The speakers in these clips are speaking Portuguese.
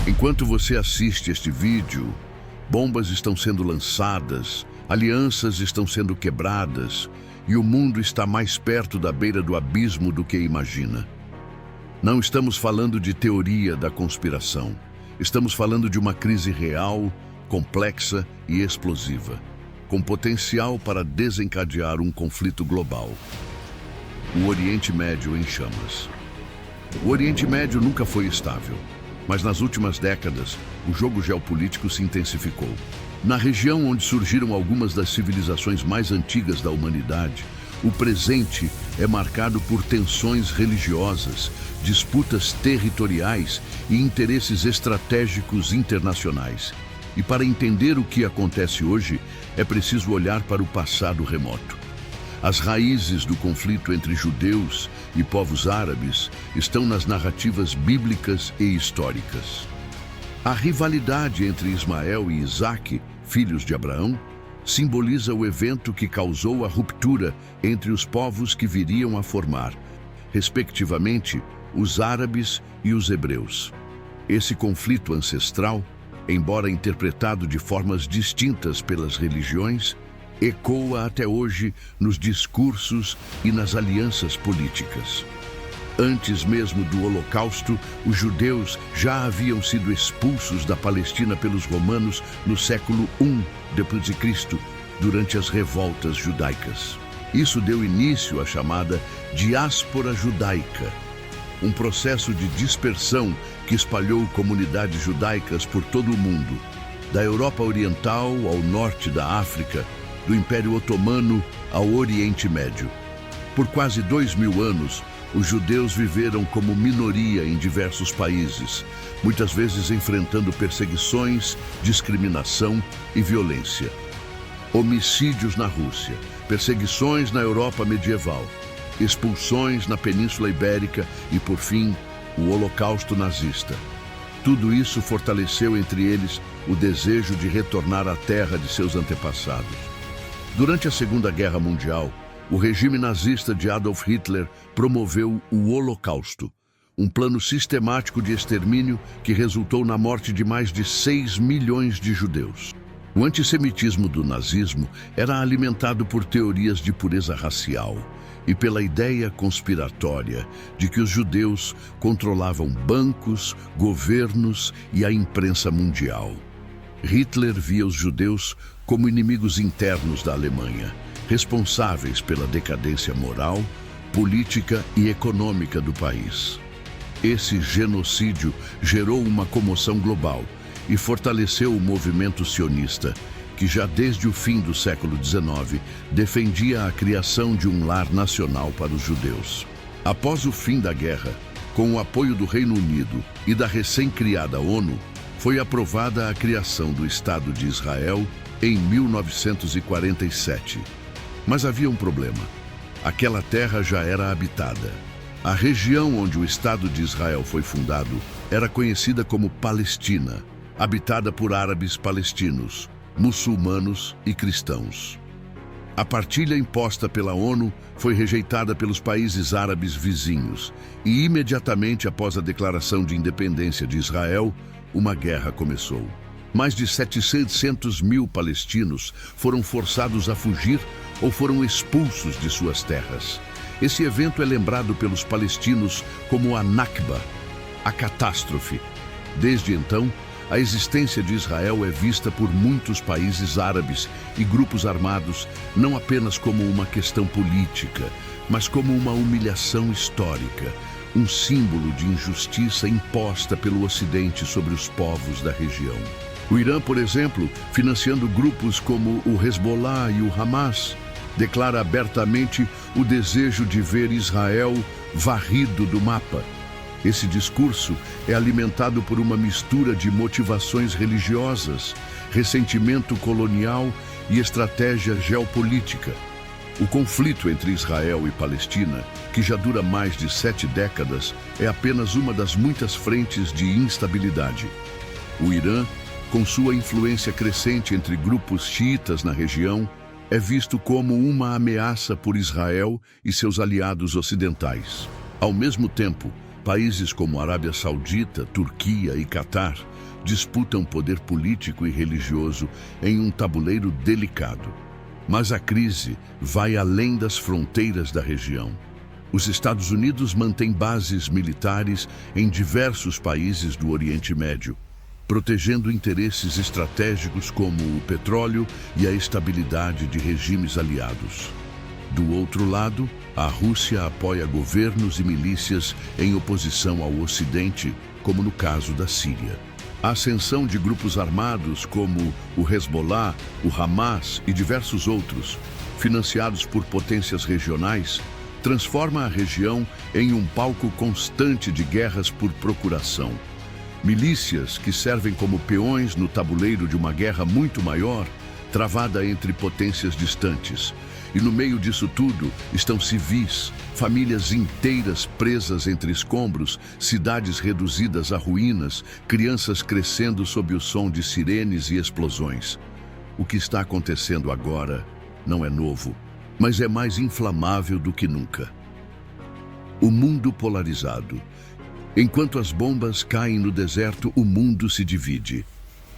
Enquanto você assiste este vídeo, bombas estão sendo lançadas, alianças estão sendo quebradas e o mundo está mais perto da beira do abismo do que imagina. Não estamos falando de teoria da conspiração. Estamos falando de uma crise real, complexa e explosiva, com potencial para desencadear um conflito global. O Oriente Médio em chamas. O Oriente Médio nunca foi estável, mas nas últimas décadas, o jogo geopolítico se intensificou. Na região onde surgiram algumas das civilizações mais antigas da humanidade, o presente é marcado por tensões religiosas, disputas territoriais e interesses estratégicos internacionais. E para entender o que acontece hoje, é preciso olhar para o passado remoto. As raízes do conflito entre judeus e povos árabes estão nas narrativas bíblicas e históricas. A rivalidade entre Ismael e Isaque, filhos de Abraão, simboliza o evento que causou a ruptura entre os povos que viriam a formar, respectivamente, os árabes e os hebreus. Esse conflito ancestral, embora interpretado de formas distintas pelas religiões, ecoa até hoje nos discursos e nas alianças políticas. Antes mesmo do Holocausto, os judeus já haviam sido expulsos da Palestina pelos romanos no século I d.C., durante as revoltas judaicas. Isso deu início à chamada diáspora judaica, um processo de dispersão que espalhou comunidades judaicas por todo o mundo, da Europa Oriental ao norte da África, do Império Otomano ao Oriente Médio. Por quase 2000 anos, os judeus viveram como minoria em diversos países, muitas vezes enfrentando perseguições, discriminação e violência. Homicídios na Rússia, perseguições na Europa medieval, expulsões na Península Ibérica e, por fim, o Holocausto nazista. Tudo isso fortaleceu entre eles o desejo de retornar à terra de seus antepassados. Durante a Segunda Guerra Mundial, o regime nazista de Adolf Hitler promoveu o Holocausto, um plano sistemático de extermínio que resultou na morte de mais de 6 milhões de judeus. O antissemitismo do nazismo era alimentado por teorias de pureza racial e pela ideia conspiratória de que os judeus controlavam bancos, governos e a imprensa mundial. Hitler via os judeus como inimigos internos da Alemanha, responsáveis pela decadência moral, política e econômica do país. Esse genocídio gerou uma comoção global e fortaleceu o movimento sionista, que já desde o fim do século XIX defendia a criação de um lar nacional para os judeus. Após o fim da guerra, com o apoio do Reino Unido e da recém-criada ONU, foi aprovada a criação do Estado de Israel em 1947. Mas havia um problema. Aquela terra já era habitada. A região onde o Estado de Israel foi fundado era conhecida como Palestina, habitada por árabes palestinos, muçulmanos e cristãos. A partilha imposta pela ONU foi rejeitada pelos países árabes vizinhos e imediatamente após a declaração de independência de Israel, uma guerra começou. Mais de 700 mil palestinos foram forçados a fugir ou foram expulsos de suas terras. Esse evento é lembrado pelos palestinos como a Nakba, a catástrofe. Desde então, a existência de Israel é vista por muitos países árabes e grupos armados não apenas como uma questão política, mas como uma humilhação histórica, um símbolo de injustiça imposta pelo Ocidente sobre os povos da região. O Irã, por exemplo, financiando grupos como o Hezbollah e o Hamas, declara abertamente o desejo de ver Israel varrido do mapa. Esse discurso é alimentado por uma mistura de motivações religiosas, ressentimento colonial e estratégia geopolítica. O conflito entre Israel e Palestina, que já dura mais de 7 décadas, é apenas uma das muitas frentes de instabilidade. O Irã, com sua influência crescente entre grupos xiitas na região, é visto como uma ameaça por Israel e seus aliados ocidentais. Ao mesmo tempo, Países como Arábia Saudita, Turquia e Catar disputam poder político e religioso em um tabuleiro delicado. Mas a crise vai além das fronteiras da região. Os Estados Unidos mantêm bases militares em diversos países do Oriente Médio, protegendo interesses estratégicos como o petróleo e a estabilidade de regimes aliados. Do outro lado, a Rússia apoia governos e milícias em oposição ao Ocidente, como no caso da Síria. A ascensão de grupos armados como o Hezbollah, o Hamas e diversos outros, financiados por potências regionais, transforma a região em um palco constante de guerras por procuração. Milícias que servem como peões no tabuleiro de uma guerra muito maior, travada entre potências distantes. E no meio disso tudo estão civis, famílias inteiras presas entre escombros, cidades reduzidas a ruínas, crianças crescendo sob o som de sirenes e explosões. O que está acontecendo agora não é novo, mas é mais inflamável do que nunca. O mundo polarizado. Enquanto as bombas caem no deserto, o mundo se divide.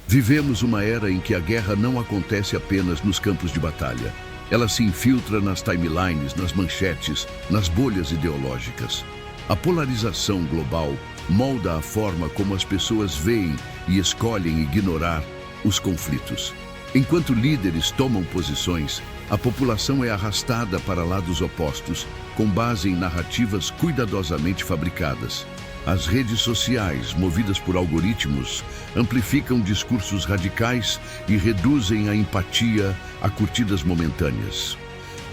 Vivemos uma era em que a guerra não acontece apenas nos campos de batalha. Ela se infiltra nas timelines, nas manchetes, nas bolhas ideológicas. A polarização global molda a forma como as pessoas veem e escolhem ignorar os conflitos. Enquanto líderes tomam posições, a população é arrastada para lados opostos, com base em narrativas cuidadosamente fabricadas. As redes sociais, movidas por algoritmos, amplificam discursos radicais e reduzem a empatia a curtidas momentâneas.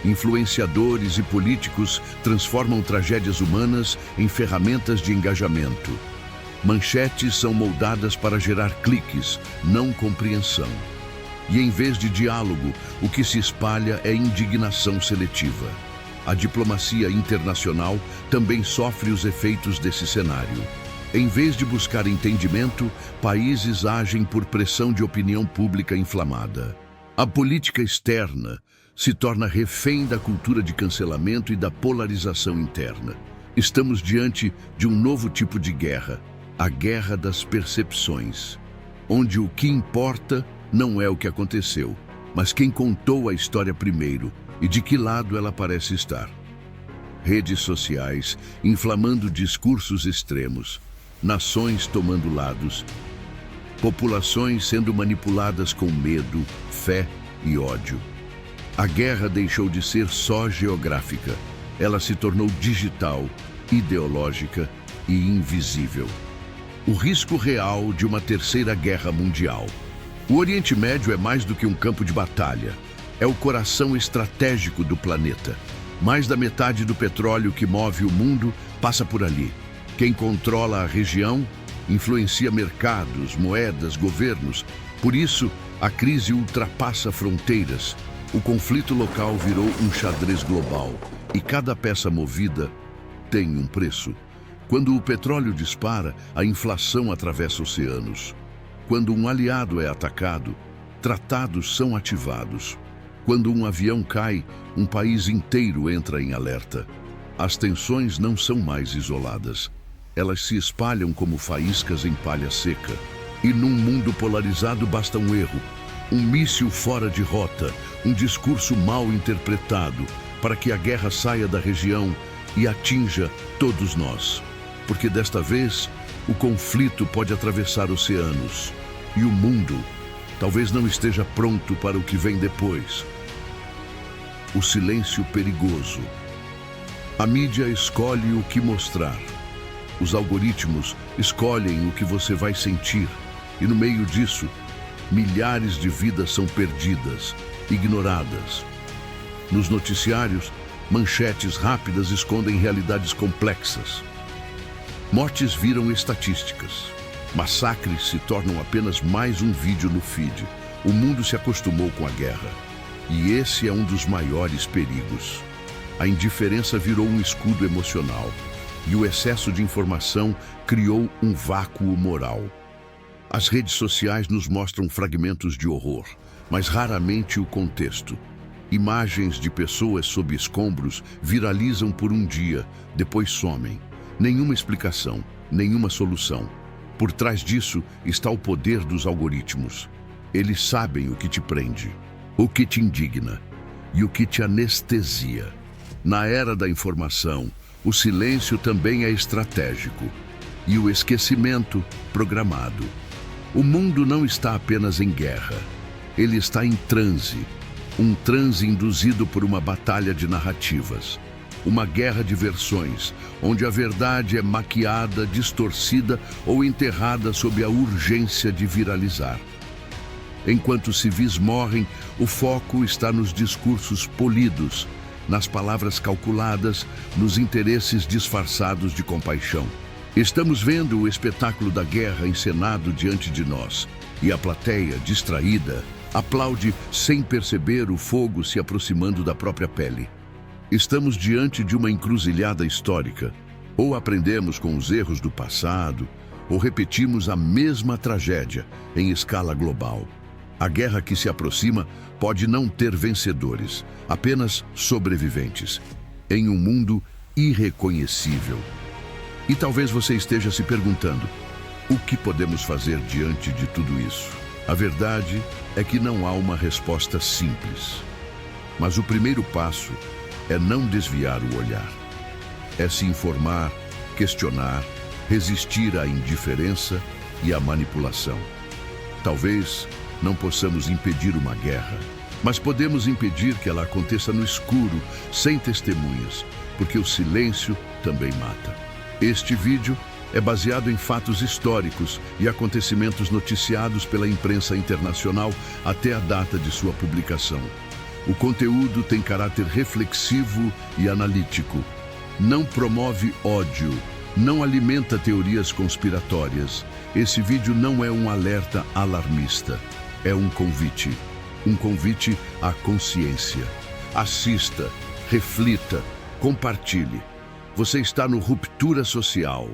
Influenciadores e políticos transformam tragédias humanas em ferramentas de engajamento. Manchetes são moldadas para gerar cliques, não compreensão. E em vez de diálogo, o que se espalha é indignação seletiva. A diplomacia internacional também sofre os efeitos desse cenário. Em vez de buscar entendimento, países agem por pressão de opinião pública inflamada. A política externa se torna refém da cultura de cancelamento e da polarização interna. Estamos diante de um novo tipo de guerra, a guerra das percepções, onde o que importa não é o que aconteceu, mas quem contou a história primeiro e de que lado ela parece estar. Redes sociais inflamando discursos extremos, nações tomando lados, populações sendo manipuladas com medo, fé e ódio. A guerra deixou de ser só geográfica, ela se tornou digital, ideológica e invisível. O risco real de uma terceira guerra mundial. O Oriente Médio é mais do que um campo de batalha. É o coração estratégico do planeta. Mais da metade do petróleo que move o mundo passa por ali. Quem controla a região influencia mercados, moedas, governos. Por isso, a crise ultrapassa fronteiras. O conflito local virou um xadrez global e cada peça movida tem um preço. Quando o petróleo dispara, a inflação atravessa oceanos. Quando um aliado é atacado, tratados são ativados. Quando um avião cai, um país inteiro entra em alerta. As tensões não são mais isoladas. Elas se espalham como faíscas em palha seca. E num mundo polarizado basta um erro, um míssil fora de rota, um discurso mal interpretado, para que a guerra saia da região e atinja todos nós. Porque desta vez, o conflito pode atravessar oceanos. E o mundo talvez não esteja pronto para o que vem depois. O silêncio perigoso. A mídia escolhe o que mostrar. Os algoritmos escolhem o que você vai sentir. E no meio disso, milhares de vidas são perdidas, ignoradas. Nos noticiários, manchetes rápidas escondem realidades complexas. Mortes viram estatísticas. Massacres se tornam apenas mais um vídeo no feed. O mundo se acostumou com a guerra. E esse é um dos maiores perigos. A indiferença virou um escudo emocional. E o excesso de informação criou um vácuo moral. As redes sociais nos mostram fragmentos de horror, mas raramente o contexto. Imagens de pessoas sob escombros viralizam por um dia, depois somem. Nenhuma explicação, nenhuma solução. Por trás disso está o poder dos algoritmos. Eles sabem o que te prende, o que te indigna e o que te anestesia. Na era da informação, o silêncio também é estratégico e o esquecimento programado. O mundo não está apenas em guerra, ele está em transe, um transe induzido por uma batalha de narrativas, uma guerra de versões, onde a verdade é maquiada, distorcida ou enterrada sob a urgência de viralizar. Enquanto civis morrem, o foco está nos discursos polidos, nas palavras calculadas, nos interesses disfarçados de compaixão. Estamos vendo o espetáculo da guerra encenado diante de nós, e a plateia, distraída, aplaude sem perceber o fogo se aproximando da própria pele. Estamos diante de uma encruzilhada histórica. Ou aprendemos com os erros do passado, ou repetimos a mesma tragédia em escala global. A guerra que se aproxima pode não ter vencedores, apenas sobreviventes, em um mundo irreconhecível. E talvez você esteja se perguntando, o que podemos fazer diante de tudo isso? A verdade é que não há uma resposta simples. Mas o primeiro passo é não desviar o olhar. É se informar, questionar, resistir à indiferença e à manipulação. Talvez não possamos impedir uma guerra, mas podemos impedir que ela aconteça no escuro, sem testemunhas, porque o silêncio também mata. Este vídeo é baseado em fatos históricos e acontecimentos noticiados pela imprensa internacional até a data de sua publicação. O conteúdo tem caráter reflexivo e analítico. Não promove ódio, não alimenta teorias conspiratórias. Esse vídeo não é um alerta alarmista. É um convite à consciência. Assista, reflita, compartilhe. Você está no Ruptura Social.